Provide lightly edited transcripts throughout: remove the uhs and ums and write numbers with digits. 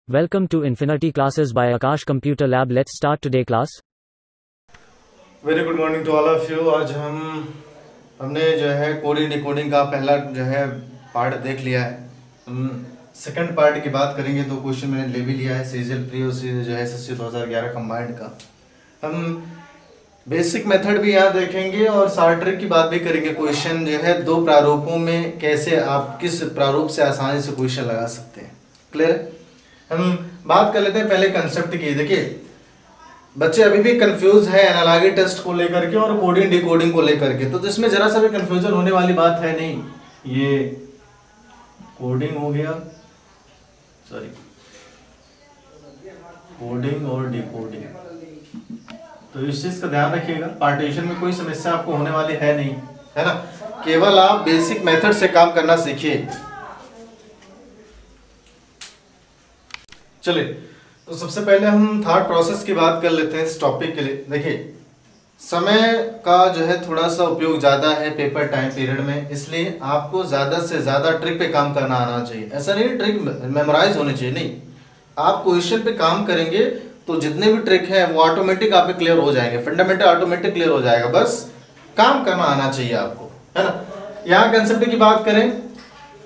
Welcome to Infinity Classes by Akash Computer Lab. Let's start today class. Very good morning to all of you. आज हमने जो है coding decoding का पहला जो है पार्ट देख लिया है। हम सेकंड पार्ट की बात करेंगे। दो क्वेश्चन मैंने ले भी लिया है, सीजीएल प्री और जो है एसएससी 2011 कंबाइंड का। हम बेसिक मेथड भी यहाँ देखेंगे और शॉर्ट ट्रिक की बात भी करेंगे। क्वेश्चन जो है दो प्रारूपों में कैसे आप किस प्रारूप से आसानी से क्वेश्चन लगा सकते हैं। क्लियर है? हम बात कर लेते हैं पहले कंसेप्ट की। देखिए बच्चे अभी भी कंफ्यूज है एनालॉगी टेस्ट को लेकर के और कोडिंग डिकोडिंग को लेकर के, तो इसमें जरा सा भी कंफ्यूजन होने वाली बात है नहीं। ये कोडिंग हो गया, सॉरी कोडिंग और डिकोडिंग, तो इस चीज का ध्यान रखिएगा। पार्टीशन में कोई समस्या आपको होने वाली है नहीं, है ना। केवल आप बेसिक मेथड से काम करना सीखिए। चलिए तो सबसे पहले हम थॉट प्रोसेस की बात कर लेते हैं इस टॉपिक के लिए। देखिए समय का जो है थोड़ा सा उपयोग ज़्यादा है पेपर टाइम पीरियड में, इसलिए आपको ज़्यादा से ज़्यादा ट्रिक पे काम करना आना चाहिए। ऐसा नहीं ट्रिक मेमोराइज होनी चाहिए, नहीं। आप क्वेश्चन पे काम करेंगे तो जितने भी ट्रिक हैं वो ऑटोमेटिक आप पे क्लियर हो जाएंगे, फंडामेंटल ऑटोमेटिक क्लियर हो जाएगा। बस काम करना आना चाहिए आपको, है ना। यहाँ कंसेप्ट की बात करें,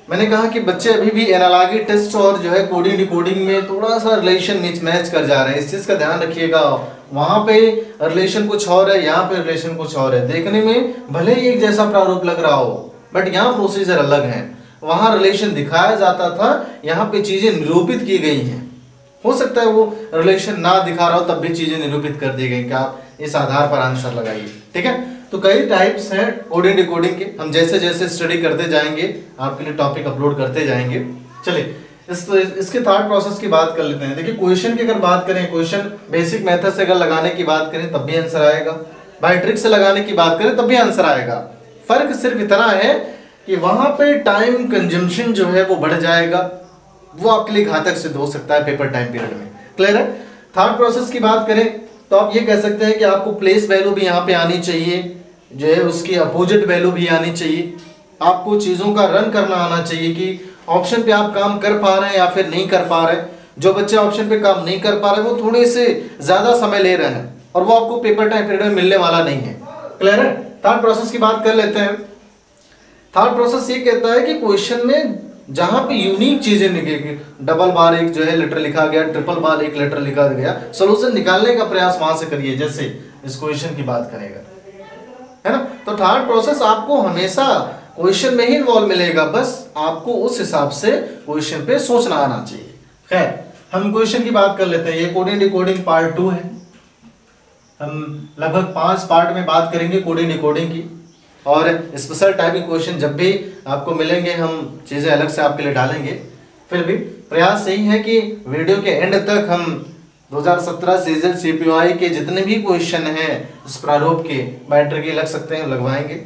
मैंने कहा कि बच्चे अभी भी एनालॉगी टेस्ट और जो है कोडिंग डिकोडिंग में थोड़ा सा रिलेशन मिसमैच कर जा रहे हैं। इस चीज़ का ध्यान रखिएगा। वहाँ पे रिलेशन कुछ और है, यहाँ पे रिलेशन कुछ और है। देखने में भले ही एक जैसा प्रारूप लग रहा हो, बट यहाँ प्रोसीजर अलग है। वहाँ रिलेशन दिखाया जाता था, यहाँ पे चीज़ें निरूपित की गई हैं। हो सकता है वो रिलेशन ना दिखा रहा हो तब भी चीज़ें निरूपित कर दी गई कि आप इस आधार पर आंसर लगाइए। ठीक है, तो कई टाइप्स हैं कोडिंग डिकोडिंग के। हम जैसे जैसे स्टडी करते जाएंगे आपके लिए टॉपिक अपलोड करते जाएंगे। चलिए इसके थॉट प्रोसेस की बात कर लेते हैं। देखिए क्वेश्चन की अगर बात करें, क्वेश्चन बेसिक मेथड से अगर लगाने की बात करें तब भी आंसर आएगा, बाय ट्रिक से लगाने की बात करें तब भी आंसर आएगा। फर्क सिर्फ इतना है कि वहां पे टाइम कंजम्पशन जो है वो बढ़ जाएगा, वो आपके लिए घातक सिद्ध हो सकता है पेपर टाइम पीरियड में। क्लियर है? थॉट प्रोसेस की बात करें तो आप ये कह सकते हैं कि आपको प्लेस वैल्यू भी यहाँ पे आनी चाहिए, जो है उसकी अपोजिट वैल्यू भी आनी चाहिए। आपको चीज़ों का रन करना आना चाहिए कि ऑप्शन पे आप काम कर पा रहे हैं या फिर नहीं कर पा रहे हैं। जो बच्चे ऑप्शन पे काम नहीं कर पा रहे वो थोड़े से ज़्यादा समय ले रहे हैं और वो आपको पेपर टाइम पीरियड में मिलने वाला नहीं है। क्लियर है? थॉट प्रोसेस की बात कर लेते हैं। थॉट प्रोसेस ये कहता है कि क्वेश्चन में जहां पे यूनिक चीजें लिखेगी, डबल बार एक जो है लेटर लिखा गया, ट्रिपल बार एक लेटर लिखा गया, सोल्यूशन निकालने का प्रयास वहां से करिए। जैसे इस क्वेश्चन की बात करेगा, है ना। तो थॉट प्रोसेस आपको हमेशा क्वेश्चन में ही इन्वॉल्व मिलेगा, बस आपको उस हिसाब से क्वेश्चन पे सोचना आना चाहिए। खैर हम क्वेश्चन की बात कर लेते हैं। ये कोडिंग डिकोडिंग पार्ट 2 है। हम लगभग 5 पार्ट में बात करेंगे कोडिंग डिकोडिंग की, और स्पेशल टाइप के क्वेश्चन जब भी आपको मिलेंगे हम चीज़ें अलग से आपके लिए डालेंगे। फिर भी प्रयास यही है कि वीडियो के एंड तक हम 2017 सीजन सीपीयूआई के जितने भी क्वेश्चन हैं इस प्रारूप के बाय ट्रिक लग सकते हैं लगवाएंगे।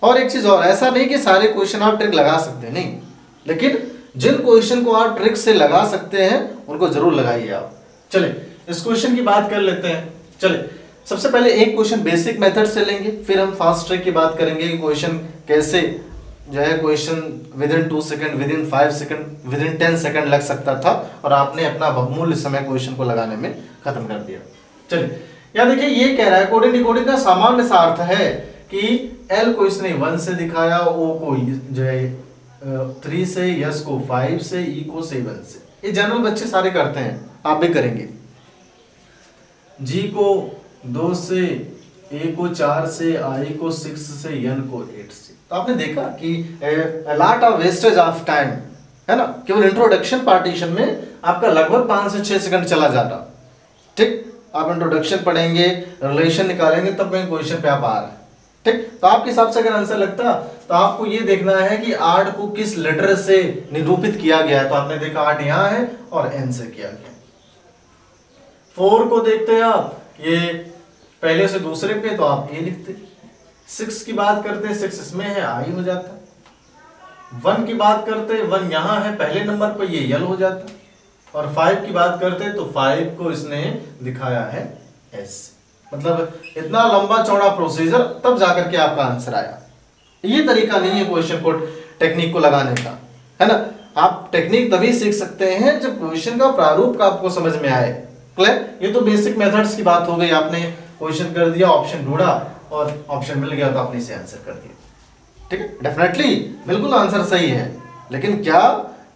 और एक चीज़ और, ऐसा नहीं कि सारे क्वेश्चन आप ट्रिक लगा सकते हैं, नहीं, लेकिन जिन क्वेश्चन को आप ट्रिक से लगा सकते हैं उनको जरूर लगाइए आप। चलिए इस क्वेश्चन की बात कर लेते हैं। चलिए सबसे पहले एक क्वेश्चन बेसिक मेथड से लेंगे, फिर हम फास्ट ट्रिक की बात करेंगे कि क्वेश्चन कैसे जो है question with in 2 second, with in 5 second, with in 10 second लग सकता था और आपने अपना बहुमूल्य समय क्वेश्चन को लगाने में खत्म कर दिया। चलिए यहाँ देखिए ये कह रहा है कोडिंग डिकोडिंग का सामान्य सा अर्थ है कि एल को इसने 1 से दिखाया, ओ को जो है 3 से, यस को 5 से, ई को 7 से। ये जनरल बच्चे सारे करते हैं, आप भी करेंगे। जी को 2 से, ए को 4 से, आई को 6 से, एन को 8 से। तो आपने देखा कि lot of wastage of time, है ना। केवल इंट्रोडक्शन पार्टीशन में आपका लगभग 5 से 6 सेकंड चला जाता। ठीक, आप इंट्रोडक्शन पढ़ेंगे, रिलेशन निकालेंगे, तब कहीं क्वेश्चन पे आप आ रहे हैं। ठीक, तो आपके हिसाब से अगर आंसर लगता तो आपको ये देखना है कि 8 को किस लेटर से निरूपित किया गया है। तो आपने देखा 8 यहाँ है और एन से किया गया। 4 को देखते हैं आप, ये पहले से दूसरे पे, तो आप ए लिखते। 6 की बात करते हैं, 6 इसमें है, आई हो जाता। 1 की बात करते हैं, 1 यहाँ है पहले नंबर पर, ये यल हो जाता। और 5 की बात करते हैं तो 5 को इसने दिखाया है एस। मतलब इतना लंबा चौड़ा प्रोसीजर, तब जाकर के आपका आंसर आया। ये तरीका नहीं है क्वेश्चन को टेक्निक को लगाने का, है ना। आप टेक्निक तभी सीख सकते हैं जब क्वेश्चन का प्रारूप का आपको समझ में आए। क्लियर? ये तो बेसिक मेथड्स की बात हो गई। आपने क्वेश्चन कर दिया, ऑप्शन ढूंढा और ऑप्शन मिल गया तो आपने इसे आंसर कर दिया। ठीक है, डेफिनेटली बिल्कुल आंसर सही है, लेकिन क्या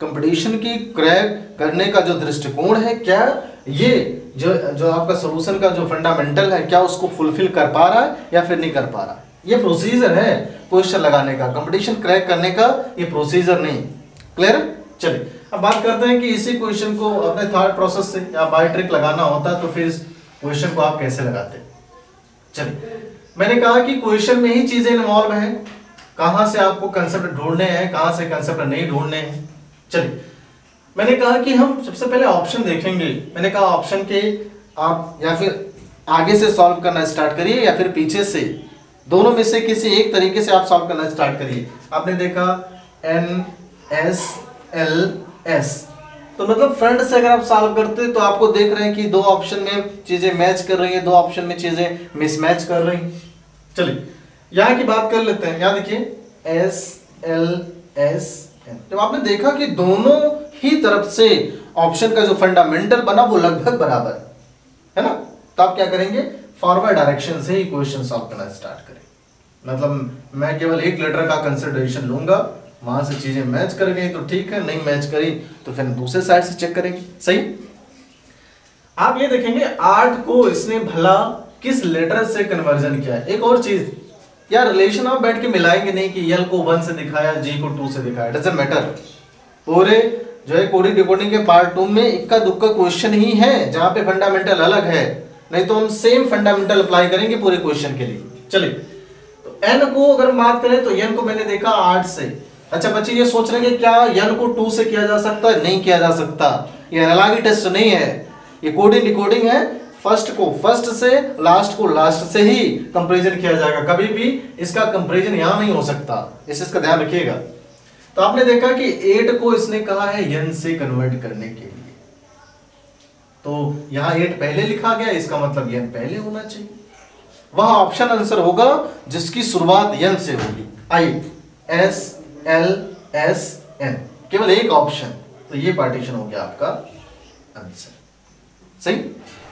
कंपटीशन की क्रैक करने का जो दृष्टिकोण है, क्या ये जो आपका सॉल्यूशन का जो फंडामेंटल है, क्या उसको फुलफिल कर पा रहा है या फिर नहीं कर पा रहा है? ये प्रोसीजर है क्वेश्चन लगाने का, कंपटीशन क्रैक करने का ये प्रोसीजर नहीं। क्लियर? चलिए अब बात करते हैं कि इसी क्वेश्चन को अपने थॉट प्रोसेस से या बाय ट्रिक लगाना होता तो फिर इस क्वेश्चन को आप कैसे लगाते? चलिए, मैंने कहा कि क्वेश्चन में ही चीजें इन्वॉल्व हैं, कहां से आपको कंसेप्ट ढूंढने हैं, कहां से कंसेप्ट नहीं ढूंढने हैं। चलिए, मैंने कहा कि हम सबसे पहले ऑप्शन देखेंगे। मैंने कहा ऑप्शन के आप या फिर आगे से सॉल्व करना स्टार्ट करिए या फिर पीछे से, दोनों में से किसी एक तरीके से आप सॉल्व करना स्टार्ट करिए। आपने देखा NSLS, तो मतलब फ्रंट से अगर आप सॉल्व करते तो आपको देख रहे हैं कि दो ऑप्शन में चीजें मैच कर रही हैं, दो ऑप्शन में चीजें मिसमैच कर रही हैं। चलिए यहां की बात कर लेते हैं। यहां देखिए SLSN, जब आपने देखा कि दोनों ही तरफ से ऑप्शन का जो फंडामेंटल बना वो लगभग बराबर है ना, तो आप क्या करेंगे? फॉरवर्ड डायरेक्शन से ही क्वेश्चन सॉल्व करना स्टार्ट करें। मतलब मैं केवल एक लेटर का कंसिडरेशन लूंगा, वहां से चीजें मैच कर गई तो ठीक है, नहीं मैच करी तो फिर दूसरे साइड से चेक करेंगे। सही? आप ये देखेंगे 8 को इसने भला किस लेटर से कन्वर्जन किया है। एक और चीज यार, रिलेशन आप बैठ के मिलाएंगे नहीं कि L को 1 से दिखाया, G को 2 से दिखाया, डजंट मैटर। पूरे जो है कोडिंग डिकोडिंग के पार्ट 2 में इक्का दुक्का क्वेश्चन ही है जहां पे फंडामेंटल अलग है, नहीं तो हम सेम फंडामेंटल अप्लाई करेंगे पूरे क्वेश्चन के लिए। चलिए, तो n को अगर बात करें तो n को मैंने देखा 8 से। अच्छा बच्चे ये सोच रहे हैं कि क्या n को 2 से किया जा सकता है? नहीं किया जा सकता, ये एनालॉजी टेस्ट नहीं है, ये कोडिंग डिकोडिंग है। फर्स्ट को फर्स्ट से, लास्ट को लास्ट से ही कंपैरिजन किया जाएगा, कभी भी इसका कंपैरिजन यहां नहीं हो सकता, इसका ध्यान रखिएगा। तो आपने देखा कि 8 को इसने कहा है n से कन्वर्ट करने के लिए, तो यहां 8 पहले लिखा गया, इसका मतलब n पहले होना चाहिए। वह ऑप्शन आंसर होगा जिसकी शुरुआत n से होगी। आइए SLSN, केवल एक ऑप्शन, तो ये पार्टीशन हो गया आपका आंसर। सही?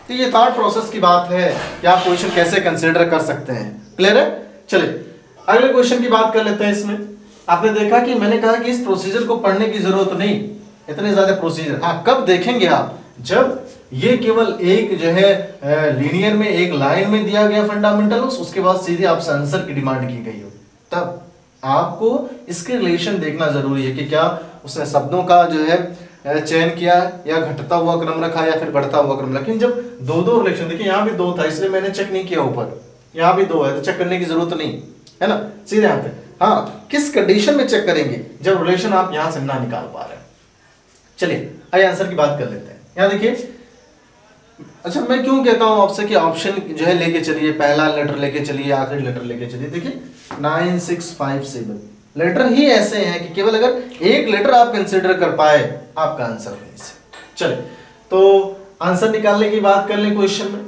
तो ये थॉट प्रोसेस की बात है कि आप क्वेश्चन कैसे कंसीडर कर सकते हैं। क्लियर है? चलिए अगले क्वेश्चन की बात कर लेते हैं। इसमें आपने देखा कि मैंने कहा कि इस प्रोसीजर को पढ़ने की जरूरत नहीं, इतने ज्यादा प्रोसीजर। हाँ, कब देखेंगे आप? जब ये केवल एक जो है लीनियर में एक लाइन में दिया गया फंडामेंटल, उसके बाद सीधे आपसे आंसर की डिमांड की गई हो, तब आपको इसके रिलेशन देखना जरूरी है कि क्या उसने शब्दों का जो है चयन किया या घटता हुआ क्रम रखा या फिर बढ़ता हुआ क्रम। लेकिन जब दो रिलेशन, देखिए यहाँ भी 2 था इसलिए मैंने चेक नहीं किया, ऊपर यहाँ भी 2 है तो चेक करने की जरूरत नहीं है ना, सीधे यहाँ पे। हाँ, किस कंडीशन में चेक करेंगे? जब रिलेशन आप यहां से ना निकाल पा रहे हैं। चलिए आइए आंसर की बात कर लेते हैं। यहाँ देखिए, अच्छा मैं क्यों कहता हूं आपसे कि ऑप्शन जो है लेके चलिए, पहला लेटर लेके चलिए, आखिरी लेटर लेके चलिए। देखिए 9657 लेटर ही ऐसे हैं कि केवल अगर एक लेटर आप कंसीडर कर पाए आपका आंसर है इसे। चलिए तो आंसर निकालने की बात कर लें। क्वेश्चन में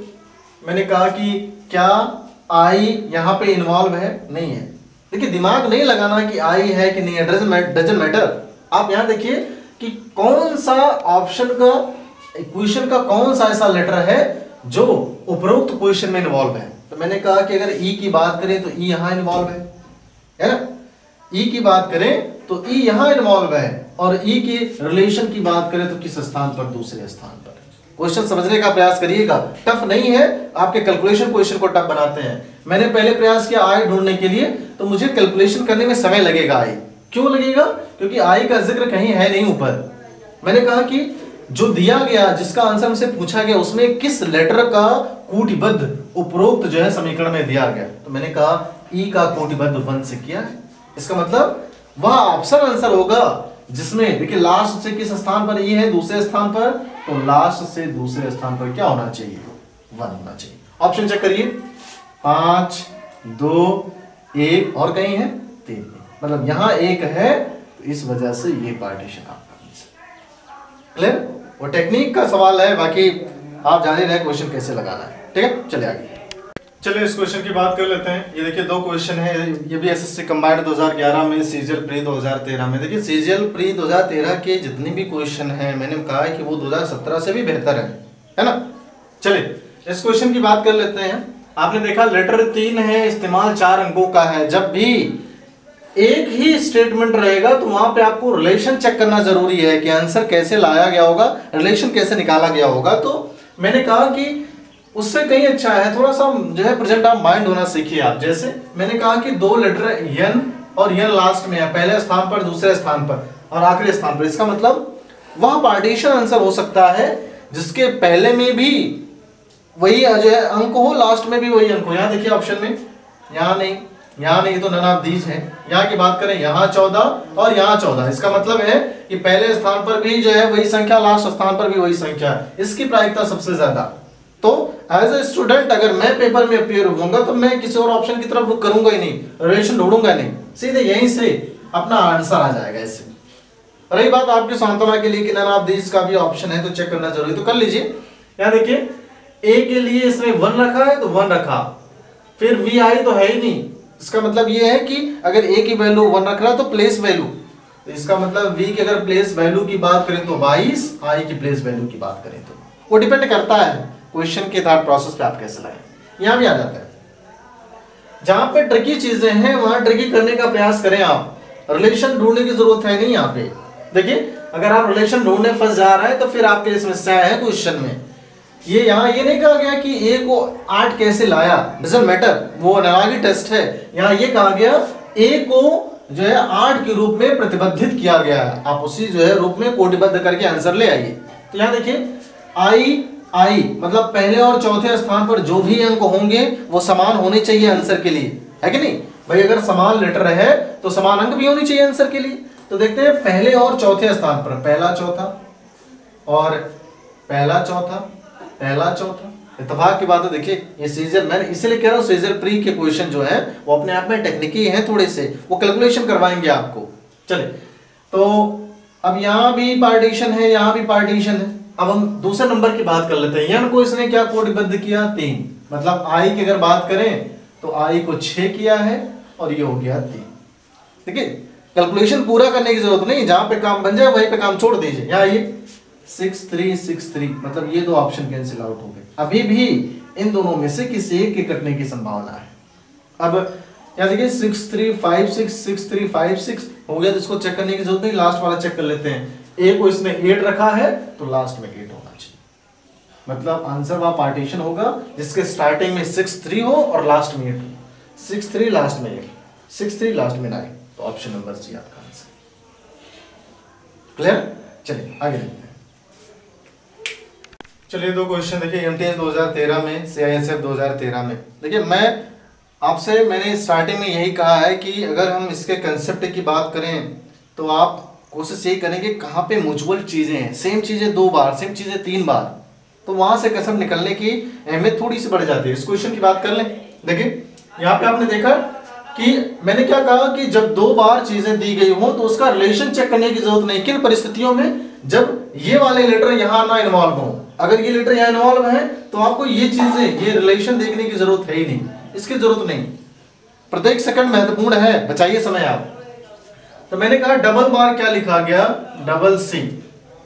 मैंने कहा कि क्या आई यहां पे इन्वॉल्व है? नहीं है। देखिए दिमाग नहीं लगाना कि आई है कि नहीं है, डजंट मैटर। आप यहां देखिए कि कौन सा ऑप्शन का क्वेश्चन का कौन सा ऐसा लेटर है जो उपरोक्त क्वेश्चन में इन्वॉल्व है। तो मैंने कहा कि अगर ई की बात करें तो ई यहां इन्वॉल्व है ना, ई की बात करें तो ई यहां इन्वॉल्व है, और ई की रिलेशन की बात करें तो किस स्थान पर? दूसरे स्थान पर। क्वेश्चन समझने का प्रयास करिएगा, टफ नहीं है। आपके कैलकुलेशन क्वेश्चन को टफ बनाते हैं। मैंने पहले प्रयास किया आई ढूंढने के लिए, तो मुझे कैलकुलेशन करने में समय लगेगा। आई क्यों लगेगा? क्योंकि आई का जिक्र कहीं है नहीं ऊपर। मैंने कहा कि जो दिया गया, जिसका आंसर हमसे पूछा गया, उसमें किस लेटर का कूटबद्ध उपरोक्त जो है समीकरण में दिया गया। तो मैंने कहा ई का कूटबद्ध 1 से किया है। इसका मतलब वह ऑप्शन आंसर होगा जिसमें देखिए लास्ट से किस स्थान पर ई है? दूसरे स्थान पर। तो लास्ट से दूसरे स्थान पर क्या होना चाहिए? 1 होना चाहिए। ऑप्शन चेक करिए, 5 2 1 और कहीं है 3, मतलब यहां 1 है, तो इस वजह से ये पार्टीशन आपका आंसर। क्लियर? वो टेक्निक का सवाल है, बाकी आप जान ही रहे क्वेश्चन कैसे लगाना है। ठीक है, चलिए आगे। चलिए इस क्वेश्चन की बात कर लेते हैं। ये देखिए दो क्वेश्चन है, ये भी एसएससी कंबाइंड 2011 में, सीजीएल प्री 2013 में। देखिए सीजीएल प्री 2013 के जितने भी क्वेश्चन हैं मैंने कहा है कि वो 2017 से भी बेहतर है ना। चलिए इस क्वेश्चन की बात कर लेते हैं। आपने देखा लेटर 3 है, इस्तेमाल 4 अंकों का है। जब भी एक ही स्टेटमेंट रहेगा तो वहां पे आपको रिलेशन चेक करना जरूरी है कि आंसर कैसे लाया गया होगा, रिलेशन कैसे निकाला गया होगा। तो मैंने कहा कि उससे कहीं अच्छा है थोड़ा सा जो है प्रेजेंट ऑफ माइंड होना सीखिए आप। जैसे मैंने कहा कि दो लेटर यन और यन लास्ट में है, पहले स्थान पर, दूसरे स्थान पर और आखिरी स्थान पर। इसका मतलब वह पार्टीशन आंसर हो सकता है जिसके पहले में भी वही जो है अंक हो, लास्ट में भी वही अंक हो। यहाँ देखिए ऑप्शन में, यहाँ नहीं, यहाँ नहीं, तो नन ऑफ दीज है। यहाँ की बात करें, यहाँ 14 और यहाँ 14। इसका मतलब है कि पहले स्थान पर भी जो है वही संख्या, लास्ट स्थान पर भी वही संख्या है। इसकी प्रायिकता सबसे ज्यादा। तो एज ए स्टूडेंट अगर मैं पेपर में अपियर होऊंगा तो मैं किसी और ऑप्शन की तरफ रुख करूंगा ही नहीं, रिलेशन ढूंढूंगा नहीं, सीधे यहीं से अपना आंसर आ जाएगा। इससे रही बात आपकी सांत्वना के लिए कि नन ऑफ दीज का भी ऑप्शन है तो चेक करना जरूरी, तो कर लीजिए। यहाँ देखिए ए के लिए इसमें 1 रखा है तो 1 रखा, फिर वी आई तो है ही नहीं। इसका मतलब ये है कि अगर ए की वैल्यू 1 रख रहा है तो प्लेस वैल्यू, तो इसका मतलब वी की अगर प्लेस वैल्यू की बात करें तो 22, आई की प्लेस वैल्यू की बात करें तो वो डिपेंड करता है क्वेश्चन के थॉट प्रोसेस पे आप कैसे लगाएं। यहां भी आ जाता है जहां पे ट्रिकी चीजें हैं वहां ट्रिकी करने का प्रयास करें आप, रिलेशन ढूंढने की जरूरत है नहीं। यहाँ पे देखिए अगर आप रिलेशन ढूंढने फंस जा रहे हैं तो फिर आपके लिए समस्या है क्वेश्चन में। ये यहाँ ये नहीं कहा गया कि ए को 8 कैसे लाया, डजंट मैटर, वो अनालॉजी टेस्ट है। यहाँ ये कहा गया ए को जो है 8 के रूप में प्रतिबद्धित किया गया है, आप उसी जो है रूप में कोटिबद्ध करके आंसर ले आइए। तो यहाँ देखिए आई मतलब पहले और चौथे स्थान पर जो भी अंक होंगे वो समान होने चाहिए आंसर के लिए, है कि नहीं भाई। अगर समान लेटर है तो समान अंक भी होनी चाहिए आंसर के लिए। तो देखते हैं पहले और चौथे स्थान पर पहला चौथा और पहला चौथा, पहला चौथा। इत्तेफाक की बात है। देखिए ये सीजर, मैं इसीलिए कह रहा हूँ सीजर प्री के क्वेश्चन जो है वो अपने आप में टेक्निकी हैं थोड़े से, वो कैलकुलेशन करवाएंगे आपको। चले तो अब यहाँ भी पार्टीशन है, यहाँ भी पार्टीशन है। अब हम दूसरे नंबर की बात कर लेते हैं। यन को इसने क्या कोटिबद्ध किया, 3, मतलब आई की अगर बात करें तो आई को 6 किया है और ये हो गया 3। देखिए कैलकुलेशन पूरा करने की जरूरत नहीं, जहां पे काम बन जाए वहीं पे काम छोड़ दीजिए। यहाँ ये 6 3 6 3, मतलब ये दो ऑप्शन कैंसिल आउट हो गए। अभी भी इन दोनों में से किसी एक के कटने की संभावना है। अब यहाँ देखिए 6 3 5 6 6 3 5 6 हो गया, तो इसको चेक करने की जरूरत नहीं, लास्ट वाला चेक कर लेते हैं। ए को इसने 8 रखा है तो लास्ट में 8 होना चाहिए, मतलब आंसर वह पार्टीशन होगा जिसके स्टार्टिंग में 6 3 हो और लास्ट में 8 हो। 6 3 लास्ट में 8, 6 3 लास्ट में 9, तो ऑप्शन नंबर सी आपका आंसर। क्लियर? चलिए आगे देखते हैं। चलिए दो क्वेश्चन देखिए एमटीएस 2013 में, सीआईएसएफ 2013 में। देखिए मैंने स्टार्टिंग में यही कहा है कि अगर हम इसके कंसेप्ट की बात करें तो आप कोशिश यही करेंगे कहाँ पे म्यूचुअल चीजें हैं, सेम चीजें 2 बार, सेम चीजें 3 बार, तो वहां से कसम निकलने की अहमियत थोड़ी सी बढ़ जाती है। इस क्वेश्चन की बात कर लें। देखिए यहाँ पे आपने देखा कि मैंने क्या कहा कि जब 2 बार चीजें दी गई हो तो उसका रिलेशन चेक करने की जरूरत नहीं। किन परिस्थितियों में? जब ये वाले लेटर यहाँ ना इन्वॉल्व हो। अगर ये लेटर यहाँ इन्वॉल्व है तो आपको ये चीजें, ये रिलेशन देखने की जरूरत है ही नहीं, इसकी जरूरत नहीं। प्रत्येक सेकंड महत्वपूर्ण है, बचाइए समय आप। तो मैंने कहा डबल बार क्या लिखा गया, डबल सी,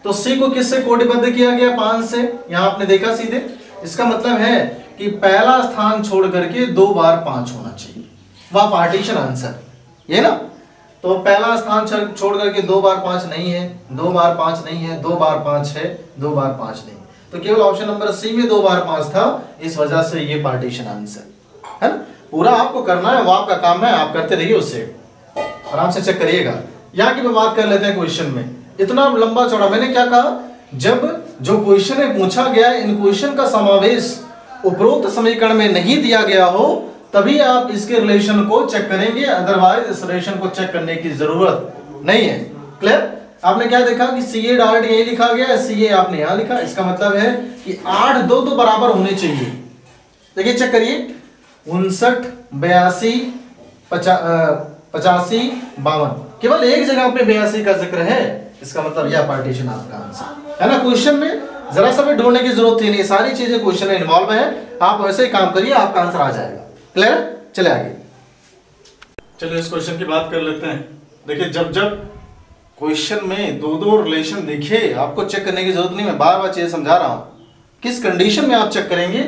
तो सी को किससे कोटिबद्ध किया गया, 5 से। यहां आपने देखा सीधे, इसका मतलब है कि पहला स्थान छोड़ करके 2 बार 5 होना चाहिए, वह पार्टीशन आंसर, ये ना। तो पहला स्थान छोड़ करके 2 बार 5 नहीं है, 2 बार 5 नहीं है, 2 बार 5 है, 2 बार 5 नहीं, तो केवल ऑप्शन नंबर सी में 2 बार 5 था, इस वजह से ये पार्टीशन आंसर है ना। पूरा आपको करना है, वो आपका काम है, आप करते रहिए, उससे आराम से चेक करिएगा। यहाँ की बात कर लेते हैं क्वेश्चन में। इतना लंबा चौड़ा मैंने क्या कहा, जब जो क्वेश्चन में पूछा गया इन क्वेश्चन का समावेश उपरोक्त समीकरण में नहीं दिया गया हो तभी आप इसके रिलेशन को चेक करेंगे, अदरवाइज इस रिलेशन को चेक करने की जरूरत नहीं है। क्लियर? आपने क्या देखा कि CA डार्ट यही लिखा गया, CA आपने यहाँ लिखा, इसका मतलब है कि 8 2 तो बराबर होने चाहिए। देखिए चेक करिए, 59 82 85 52, केवल एक जगह पे 82 का जिक्र है, इसका मतलब यह पार्टीशन आपका आंसर है ना। क्वेश्चन में जरा सा भी ढूंढने की जरूरत ही नहीं, सारी चीजें क्वेश्चन में इन्वॉल्व है, आप वैसे ही काम करिए, आपका आंसर आ जाएगा। क्लियर? चले आगे। चलिए इस क्वेश्चन की बात कर लेते हैं। देखिए जब जब क्वेश्चन में दो दो रिलेशन दिखे, आपको चेक करने की जरूरत नहीं, मैं बार बार चीजें समझा रहा हूं। किस कंडीशन में आप चेक करेंगे?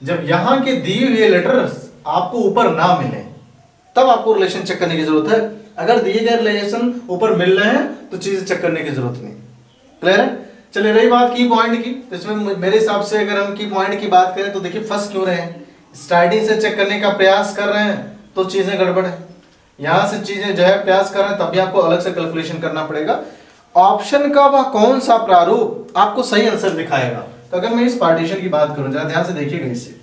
जब यहां के दिए हुए लेटर्स आपको ऊपर ना मिले, तब आपको रिलेशन चेक करने की जरूरत है। अगर दिए गए रिलेशन ऊपर मिल रहे हैं तो चीजें चेक करने की जरूरत नहीं। क्लियर है? चलिए रही बात की पॉइंट की, तो इसमें मेरे हिसाब से अगर हम की पॉइंट की बात करें तो देखिए फंस क्यों रहे हैं, स्टार्टिंग से चेक करने का प्रयास कर रहे हैं तो चीजें गड़बड़ है। यहां से चीजें जो है प्रयास कर रहे हैं तब भी आपको अलग से कैलकुलेशन करना पड़ेगा। ऑप्शन का वह कौन सा प्रारूप आपको सही आंसर दिखाएगा। तो अगर मैं इस पार्टीशन की बात करूं, जरा ध्यान से देखिएगा इसे,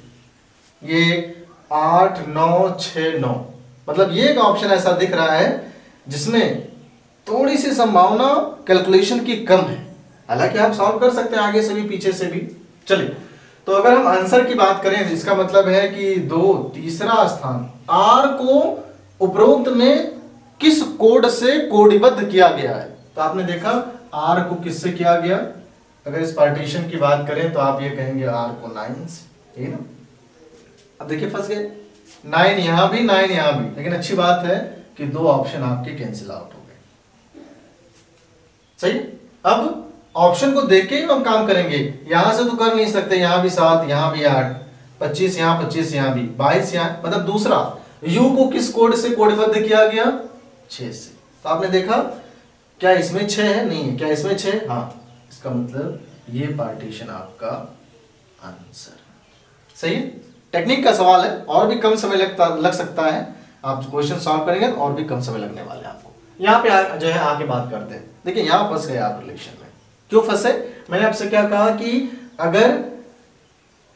ये 8 9 6 9, मतलब ये एक ऑप्शन ऐसा दिख रहा है जिसमें थोड़ी सी संभावना कैलकुलेशन की कम है। हालांकि आप सॉल्व कर सकते हैं आगे से भी पीछे से भी। चलिए तो अगर हम आंसर की बात करें, इसका मतलब है कि तीसरा स्थान आर को उपरोक्त में किस कोड से कोडबद्ध किया गया है। तो आपने देखा आर को किससे किया गया। अगर इस पार्टीशन की बात करें तो आप ये कहेंगे आर को 9 से, ठीक है ना। अब देखिए फंस गए, 9 यहां भी 9 यहां भी, लेकिन अच्छी बात है कि दो ऑप्शन आपके कैंसिल आउट हो गए। सही। अब ऑप्शन को देख के ही हम काम करेंगे, यहां से तो कर नहीं सकते, यहां भी 7 यहां भी 8, 25 यहां 25 यहां भी 22 यहां, मतलब दूसरा u को किस कोड से कोडबद्ध किया गया? 6 से। तो आपने देखा क्या इसमें 6 है? नहीं है। क्या इसमें 6? हाँ। इसका मतलब ये पार्टीशन आपका आंसर। सही है। टेक्निक का सवाल है, और भी कम समय लग सकता है। आप क्वेश्चन सॉल्व करेंगे और भी कम समय लगने वाले हैं आपको। यहाँ पे जो है आके बात करते हैं। देखिए यहाँ फंस गए आप रिलेशन में। क्यों फंसे? मैंने आपसे क्या कहा कि अगर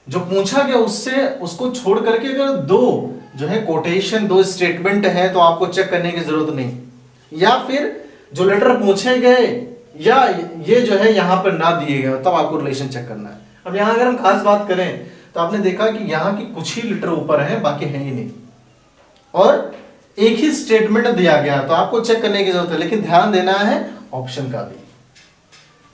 जो पूछा गया उससे उसको छोड़ करके अगर दो जो है कोटेशन, दो स्टेटमेंट है तो आपको चेक करने की जरूरत नहीं, या फिर जो लेटर पूछे गए या ये जो है यहां पर ना दिए गए तब आपको रिलेशन चेक करना है। अब यहां अगर हम खास बात करें तो आपने देखा कि यहां की कुछ ही लेटर ऊपर है, बाकी है ही नहीं, और एक ही स्टेटमेंट दिया गया, तो आपको चेक करने की जरूरत है। लेकिन ध्यान देना है ऑप्शन का भी।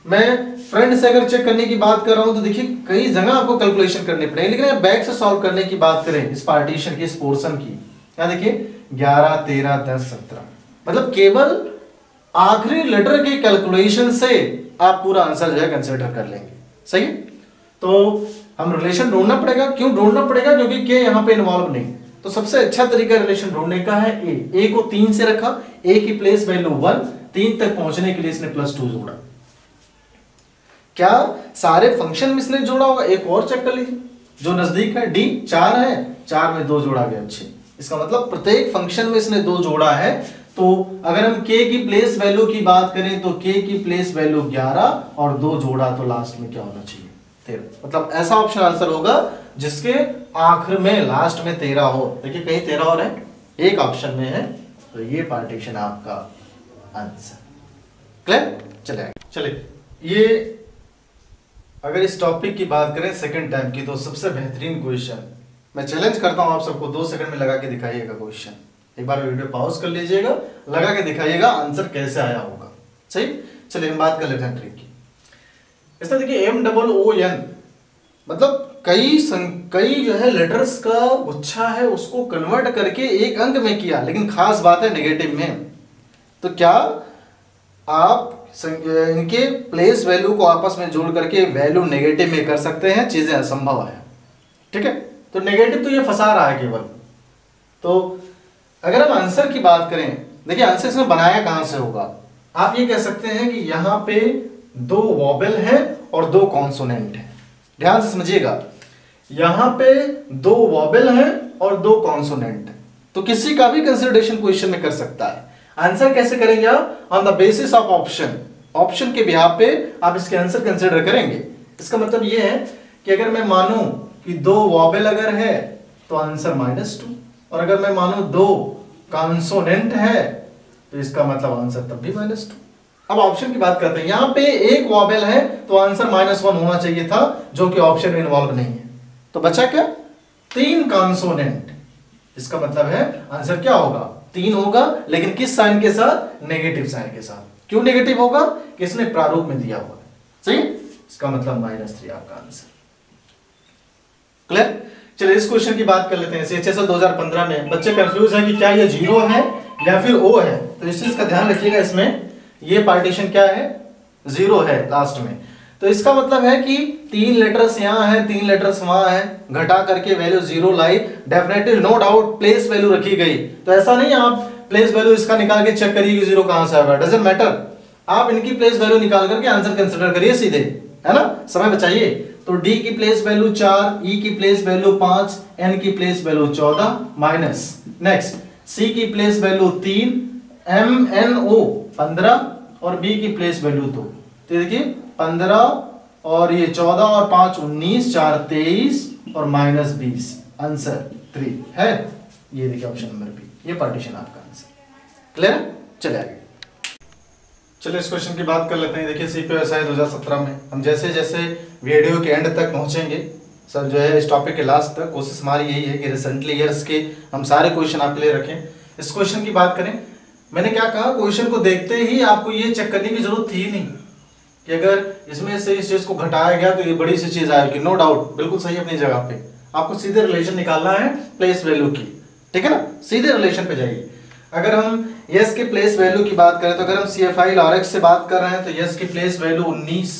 मैं फ्रंट से अगर चेक करने की बात कर रहा हूं तो देखिए कई जगह आपको कैलकुलेशन करनी पड़ेगी, लेकिन बैक से सॉल्व करने की बात करें इस पार्टीशन की, इस पोर्शन की, क्या देखिए 11 13 10 17, मतलब केवल आखिरी लेटर के कैलकुलेशन से आप पूरा आंसर जो है कंसीडर कर लेंगे। सही है। तो हम रिलेशन ढूंढना पड़ेगा। क्यों ढूंढना पड़ेगा? क्योंकि के यहां पे इन्वॉल्व नहीं। तो सबसे अच्छा तरीका रिलेशन ढूंढने का है ए को 3 से रखा, ए की प्लेस वैल्यू 1, 3 तक पहुंचने के लिए इसने +2 जोड़ा। क्या सारे फंक्शन में इसने जोड़ा होगा? एक और चेक कर लीजिए जो नजदीक है, डी 4 है, 4 में 2 जोड़ा गया 6। इसका मतलब प्रत्येक फंक्शन में इसने 2 जोड़ा है। तो अगर हम k की प्लेस वैल्यू की बात करें तो k की प्लेस वैल्यू 11 और 2 जोड़ा तो लास्ट में क्या होना चाहिए? 13। मतलब ऐसा ऑप्शन आंसर होगा जिसके आखिर में लास्ट में 13 हो। देखिए कहीं 13 और है, एक ऑप्शन में है, तो ये पार्टीशन आपका आंसर। क्लियर? चले ये अगर इस टॉपिक की बात करें सेकंड टाइम की तो सबसे बेहतरीन क्वेश्चन, मैं चैलेंज करता हूं आप सबको 2 सेकंड में लगा के दिखाइएगा क्वेश्चन। एक बार वीडियो पॉज कर लीजिएगा, लगा के दिखाइएगा आंसर कैसे आया होगा। सही। चलिए हम बात कर लेते हैं ट्रिक की। इसमें देखिए MOON मतलब कई जो है लेटर्स का गुच्छा है, उसको कन्वर्ट करके एक अंक में किया, लेकिन खास बात है नेगेटिव में। तो क्या आप इनके प्लेस वैल्यू को आपस में जोड़ करके वैल्यू नेगेटिव में कर सकते हैं? चीजें असंभव है। ठीक है। तो नेगेटिव तो ये फंसा रहा है केवल। तो अगर हम आंसर की बात करें, देखिए आंसर इसमें बनाया कहां से होगा? आप ये कह सकते हैं कि यहां पे 2 वॉवेल है और 2 कॉन्सोनेंट है। ध्यान से समझिएगा, यहां पे 2 वॉवेल है और 2 कॉन्सोनेंट है, तो किसी का भी कंसिडरेशन क्वेश्चन में कर सकता है। आंसर कैसे करेंगे आप? On the basis of option. Option के बिहाफ पे आप इसके आंसर कंसिडर करेंगे। इसका मतलब ये है कि अगर मैं मानूं कि 2 वॉवेल अगर है तो आंसर -2, और अगर मैं मानूं 2 कॉन्सोनेंट है तो इसका मतलब आंसर तब भी -2। अब ऑप्शन की बात करते हैं। यहां पे 1 वॉवेल है तो आंसर -1 होना चाहिए था, जो कि ऑप्शन में इन्वॉल्व नहीं है। तो बचा क्या? 3 कॉन्सोनेंट। इसका मतलब है आंसर क्या होगा? 3 होगा, लेकिन किस साइन के साथ? नेगेटिव साइन के साथ। क्यों नेगेटिव होगा? किसने प्रारूप में दिया हुआ है। सही। इसका मतलब -3 आपका आंसर। क्लियर? चलिए इस क्वेश्चन की बात कर लेते हैं। CHSL 2015 में बच्चे कंफ्यूज हैं कि क्या ये 0 है या फिर O है, तो इस चीज का ध्यान रखिएगा। इसमें ये पार्टीशन क्या है, 0 है लास्ट में, तो इसका मतलब है कि 3 लेटर्स यहाँ है, 3 लेटर्स वहां है, घटा करके वैल्यू 0 लाई, definitely no doubt place value रखी गई। तो ऐसा नहीं आप प्लेस वैल्यू इसका निकाल के चेक करिए कि 0 कहां से आएगा, डजंट मैटर, आप इनकी प्लेस वैल्यू निकाल करके आंसर कंसिडर करिए सीधे, है ना, समय बचाइए। तो D की प्लेस वैल्यू 4, E की प्लेस वैल्यू 5, N की place value 14 minus, next C की प्लेस वैल्यू 3, MNO 15 और B की प्लेस वैल्यू 2। तो देखिए 15 और ये 14 और 5 19, 4 23 और माइनस 20, आंसर 3 है। ये देखिए ऑप्शन नंबर बी, ये पार्टीशन आपका आंसर। क्लियर, चले आगे। चलिए इस क्वेश्चन की बात कर लेते हैं। देखिए CPSI 2017 में हम जैसे जैसे वीडियो के एंड तक पहुंचेंगे, सर जो है इस टॉपिक के लास्ट तक, कोशिश हमारी यही है कि रिसेंटली ईयर्स के हम सारे क्वेश्चन आपके लिए रखें। इस क्वेश्चन की बात करें, मैंने क्या कहा, क्वेश्चन को देखते ही आपको ये चेक करने की जरूरत थी नहीं कि अगर इसमें से इस चीज को घटाया गया तो ये बड़ी सी चीज आएगी, नो डाउट, बिल्कुल सही अपनी जगह पे। आपको सीधे रिलेशन निकालना है प्लेस वैल्यू की, ठीक है ना, सीधे रिलेशन पे जाइए। अगर हम यस के प्लेस वैल्यू की बात करें तो अगर हम CFI लॉरेक्स से बात कर रहे हैं तो यस की प्लेस वैल्यू 19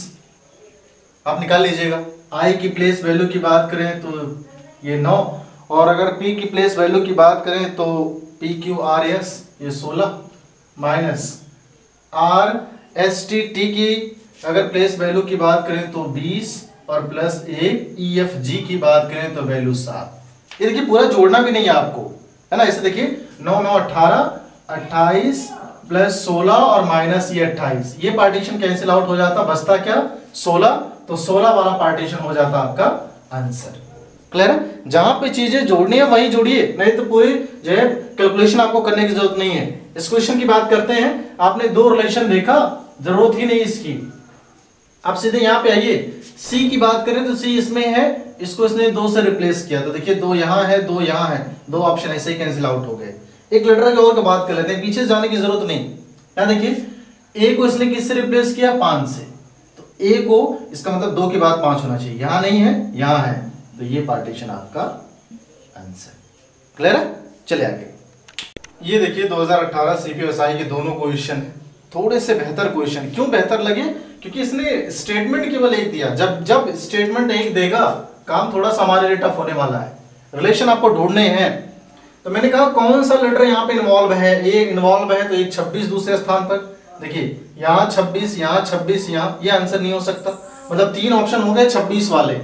आप निकाल लीजिएगा। आई की प्लेस वैल्यू की बात करें तो ये 9, और अगर पी की प्लेस वैल्यू की बात करें तो PQRS ये 16 माइनस RST की अगर प्लेस वैल्यू की बात करें तो 20 और प्लस EFG की बात करें तो वैल्यू 7। ये देखिए पूरा जोड़ना भी नहीं है आपको, है ना, इसे देखिए 9 9 18 28 प्लस 16 और माइनस ये 28, ये पार्टीशन कैंसिल आउट हो जाता, बचता क्या 16, तो 16 वाला पार्टीशन हो जाता आपका आंसर। क्लियर है, जहां पे चीजें जोड़नी है वहीं जोड़िए, नहीं तो पूरी जो है कैलकुलेशन आपको करने की जरूरत नहीं है। इस क्वेश्चन की बात करते हैं, आपने 2 रिलेशन देखा, जरूरत ही नहीं इसकी, आप सीधे यहाँ पे आइए। C की बात करें तो C इसमें है, इसको इसने 2 से रिप्लेस किया, तो देखिए 2 यहाँ है 2 यहाँ है, 2 ऑप्शन ऐसे ही कैंसिल आउट हो गए। एक लेटर की और की बात कर लेते हैं, पीछे जाने की जरूरत नहीं। यहाँ देखिए A को इसने किससे रिप्लेस किया, 5 से, तो A को, इसका मतलब 2 के बाद 5 होना चाहिए, यहाँ नहीं है यहाँ है, तो ये पार्टीशन आपका आंसर। क्लियर है, चले आगे। ये देखिए 2018 CPSI के दोनों क्वेश्चन थोड़े से बेहतर क्वेश्चन, क्यों बेहतर लगे, क्योंकि इसने स्टेटमेंट केवल एक दिया। जब स्टेटमेंट एक देगा काम थोड़ा सा हमारे लिए टफ होने वाला है, रिलेशन आपको ढूंढने हैं। तो मैंने कहा कौन सा लेटर यहाँ पे इन्वॉल्व है, ए इन्वॉल्व है, तो एक 26 दूसरे स्थान पर, देखिए यहाँ 26 यहाँ 26 यहाँ, ये आंसर नहीं हो सकता, मतलब 3 ऑप्शन हो गए 26 वाले।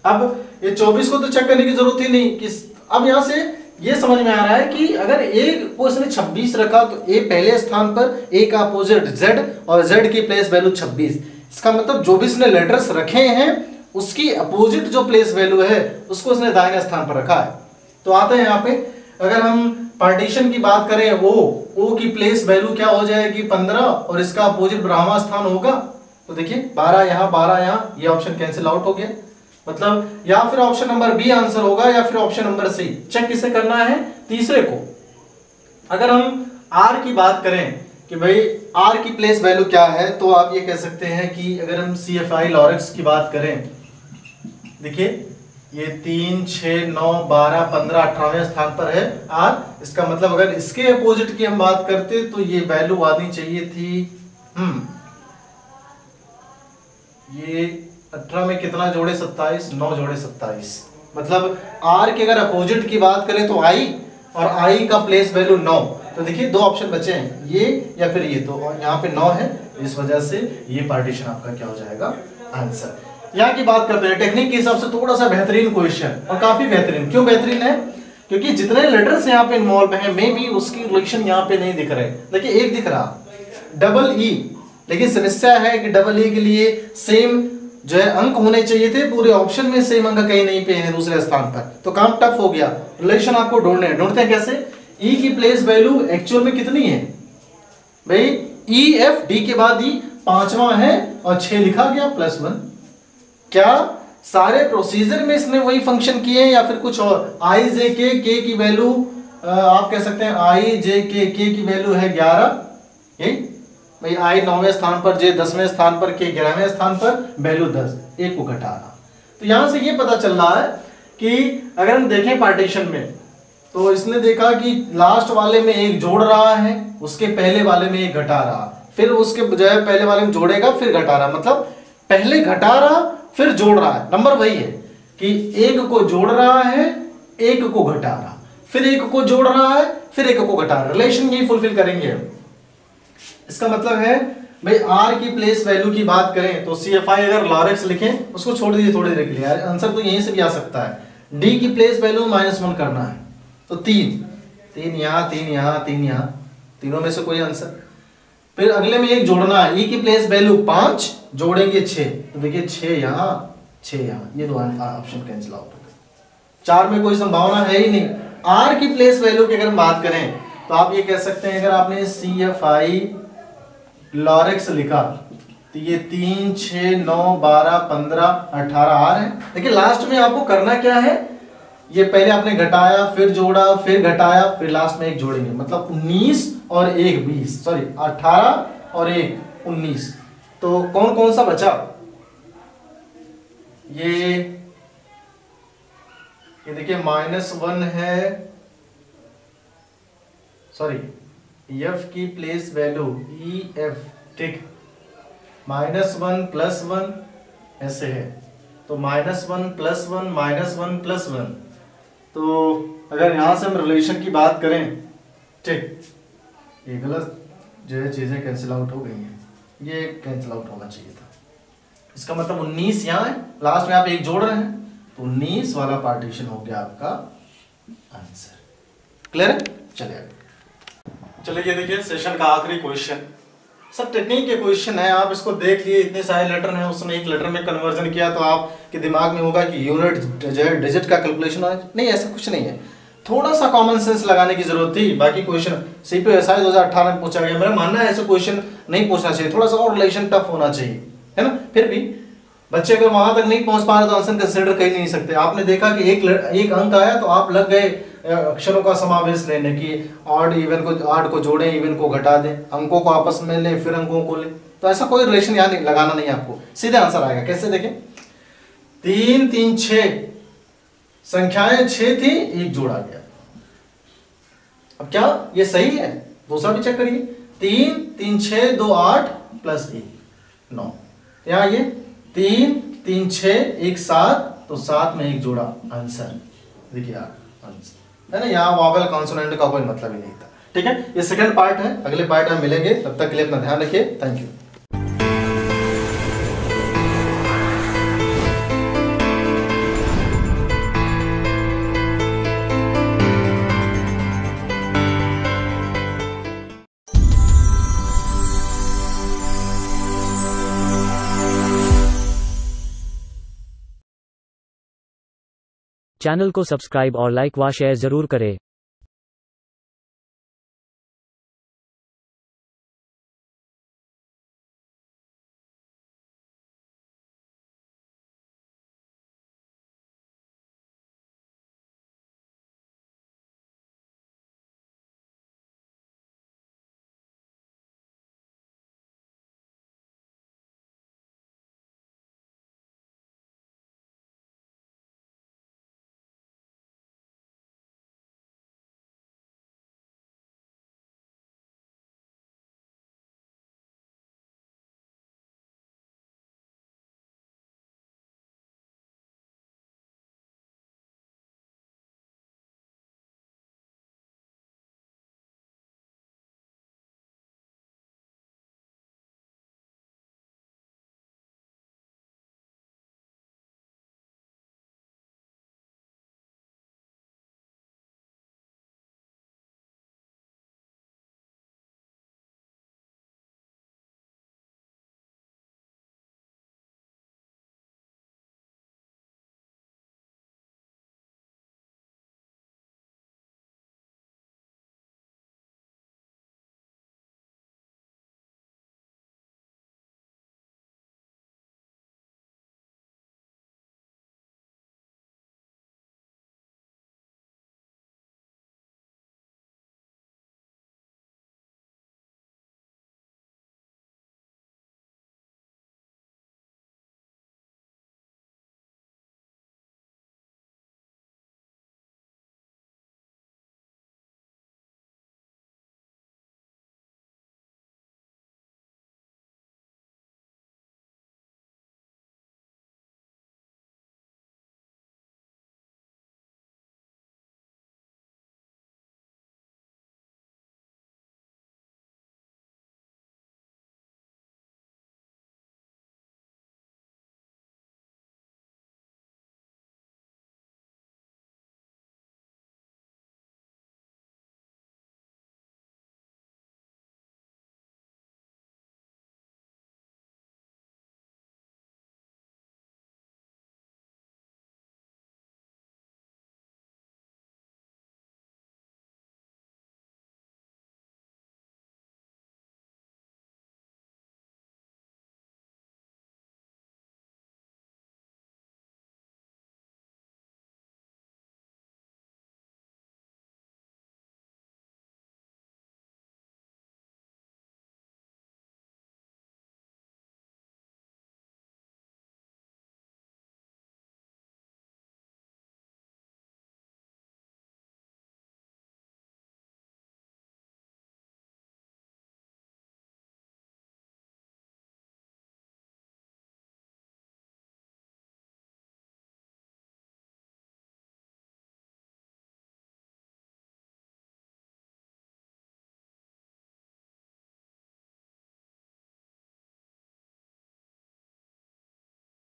अब ये 24 को तो चेक करने की जरूरत ही नहीं कि, अब यहाँ से ये समझ में आ रहा है कि अगर ए को इसने 26 रखा तो ए पहले स्थान पर, ए का अपोजिट Z और Z की प्लेस वैल्यू 26, इसका मतलब जो भी इसने लेटर्स रखे हैं उसकी अपोजिट जो प्लेस वैल्यू है उसको इसने दाहिने स्थान पर रखा है। तो आते हैं यहाँ पे, अगर हम पार्टीशन की बात करें, ओ की प्लेस वैल्यू क्या हो जाएगी 15 और इसका अपोजिट ब्राह्मा स्थान होगा, तो देखिए 12 यहाँ 12 यहाँ, ये ऑप्शन कैंसिल आउट हो गया, मतलब या फिर ऑप्शन नंबर बी आंसर होगा या फिर ऑप्शन नंबर सी। चेक किसे करना है, तीसरे को। अगर हम आर की बात करें कि भाई आर की प्लेस वैल्यू क्या है, तो आप ये कह सकते हैं कि अगर हम CFI लॉरेक्स की बात करें, देखिए ये 3 6 9 12 15 18वें स्थान पर है आर, इसका मतलब अगर इसके अपोजिट की हम बात करते तो ये वैल्यू आनी चाहिए थी, ये 18 में कितना जोड़े 27, 9 जोड़े 27, मतलब आर के अगर अपोजिट की बात करें तो आई, और आई का प्लेस वैल्यू 9, तो देखिए 2 ऑप्शन बचे हैं, ये या फिर ये, तो यहाँ पे 9 है, इस वजह से ये पार्टीशन आपका क्या हो जाएगा, आंसर। यहाँ की बात करते हैं, टेक्निक के हिसाब से थोड़ा सा बेहतरीन क्वेश्चन, और काफी बेहतरीन। क्यों बेहतरीन है, क्योंकि जितने लेटर्स यहाँ पे इन्वॉल्व हैं मे बी उसकी रिलेशन यहाँ पे नहीं दिख रहे, देखिए एक दिख रहा डबल ई, लेकिन समस्या है कि डबल ई के लिए सेम जो है अंक होने चाहिए थे, पूरे ऑप्शन में सेम अंक कहीं नहीं पे है दूसरे स्थान पर, तो काम टफ हो गया। रिलेशन आपको ढूंढने हैं, ढूंढते हैं कैसे, ई की प्लेस वैल्यू एक्चुअल में कितनी है भाई, ई एफ डी के बाद ई 5वां है और 6 लिखा गया +1, क्या सारे प्रोसीजर में इसने वही फंक्शन किए हैं या फिर कुछ और। आई जे के की वैल्यू आप कह सकते हैं आई जे के की वैल्यू है 11, भाई आई 9वें स्थान पर, जे 10वें स्थान पर, के 11वें स्थान पर, वैल्यू 10, एक को घटाना। तो यहां से ये पता चल रहा है कि अगर हम देखें पार्टीशन में, तो इसने देखा कि लास्ट वाले में एक जोड़ रहा है, उसके पहले वाले में एक घटा रहा, फिर उसके बजाय पहले वाले में जोड़ेगा फिर घटा रहा, मतलब पहले घटा रहा फिर जोड़ रहा है। नंबर वही है कि एक को जोड़ रहा है, एक को घटा रहा, फिर एक को जोड़ रहा है, फिर एक को घटा रहा। रिलेशन यही फुलफिल करेंगे। इसका मतलब है भाई आर की प्लेस वैल्यू की बात करें तो CFI अगर लॉरेक्स लिखें, उसको छोड़ दीजिए थोड़ी देर के लिए, आंसर तो यहीं से भी आ सकता है। डी की प्लेस वैल्यू -1 करना है तो 3 यहाँ, 3 यहाँ, 3 यहाँ, तीनों में से कोई आंसर। फिर अगले में एक जोड़ना है, ई की प्लेस वैल्यू 5 जोड़ेंगे 6, तो देखिए 6 यहाँ 6 यहाँ, ये दो ऑप्शन कैंसिल आउट हो गए। 4 में कोई संभावना है ही नहीं। आर की प्लेस वैल्यू की अगर हम बात करें तो आप ये कह सकते हैं, अगर आपने CFI लॉरेक्स लिखा तो ये 3 6 9 12 15 18 आर है। देखिए लास्ट में आपको करना क्या है, ये पहले आपने घटाया फिर जोड़ा फिर घटाया फिर लास्ट में एक जोड़ेंगे, मतलब 19 और 1 20, सॉरी 18 और 1 19। तो कौन कौन सा बचा, ये देखिए -1 है, सॉरी F की प्लेस वैल्यू EF, ठीक, -1 +1 ऐसे है, तो -1 +1 -1 +1। तो अगर यहां से हम रिलेशन की बात करें, ठीक, ये गलत जो है चीजें कैंसिल आउट हो गई हैं, ये कैंसिल आउट होना चाहिए था। इसका मतलब 19 यहाँ है, लास्ट में आप एक जोड़ रहे हैं, तो 19 वाला पार्टीशन हो गया आपका आंसर। क्लियर है? चलिए ये देखिए सेशन का आखिरी क्वेश्चन, सब टेक्निक के क्वेश्चन है, आप इसको देख लिए। इतने सारे लेटर हैं, उसमें एक लेटर में कन्वर्जन किया तो आपके दिमाग में होगा कि यूनिट जो है डिजिट का कैलकुलेशन है, नहीं ऐसा कुछ नहीं है। थोड़ा सा कॉमन सेंस लगाने की जरूरत थी। बाकी क्वेश्चन CPSI 2018 में पूछा गया, मेरा मानना है ऐसे क्वेश्चन नहीं पूछना चाहिए, थोड़ा सा और रिलेशन टफ होना चाहिए, है ना। फिर भी बच्चे अगर वहां तक नहीं पहुंच पा रहे तो आंसर कंसिडर कर नहीं सकते। आपने देखा कि एक अंक आया तो आप लग गए अक्षरों का समावेश लेने की, ऑड को जोड़ें, इवन को घटा दें, अंकों को आपस में लें, फिर अंकों को लें। तो ऐसा कोई रिलेशन यहाँ नहीं लगाना नहीं, आपको सीधे आंसर आएगा। कैसे देखें, 3 3 6 संख्याएं 6 थी, एक जोड़ा गया। अब क्या ये सही है? दूसरा भी चेक करिए, 3 3 6 2 8 + 1 9, यहाँ ये 3 3 6 1 7, तो 7 में एक जोड़ा, आंसर देखिए आंसर है ना। यहाँ वॉवेल कॉन्सोनेंट का कोई मतलब ही नहीं था। ठीक है, ये सेकंड पार्ट है, अगले पार्ट में मिलेंगे, तब तक के लिए अपना ध्यान रखिए। Thank you. चैनल को सब्सक्राइब और लाइक व शेयर जरूर करें।